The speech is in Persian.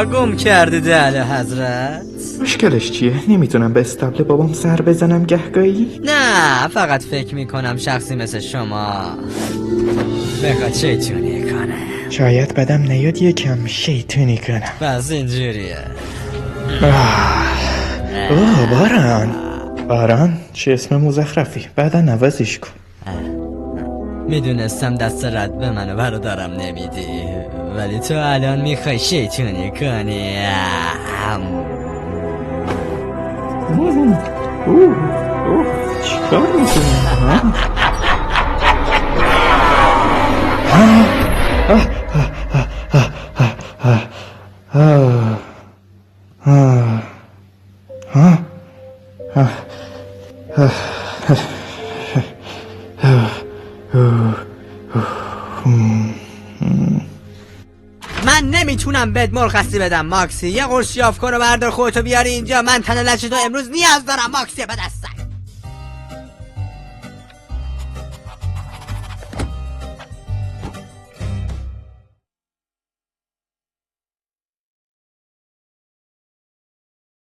چرا گم کردید اعلی حضرت؟ مشکلش چیه؟ نمیتونم به استبل بابام سر بزنم گهگاهی؟ نه فقط فکر میکنم شخصی مثل شما بخواد شیطونی کنه. شاید بدم نیاد یکم شیطونی کنم. بس اینجوریه. اوه باران چه اسم مزخرفی، بعدا نوازش کن. میدونستم دست رد به منو برادرم نمیدی، ولی تو الان میخوای شیطونی کنی. چیکار میکنی؟ من نمیتونم بهت مرخصی بدم ماکسی. یه قرص یاف کن و بردار خودتو بیاری اینجا. من تن لچتو امروز نیاز دارم ماکسی. به دست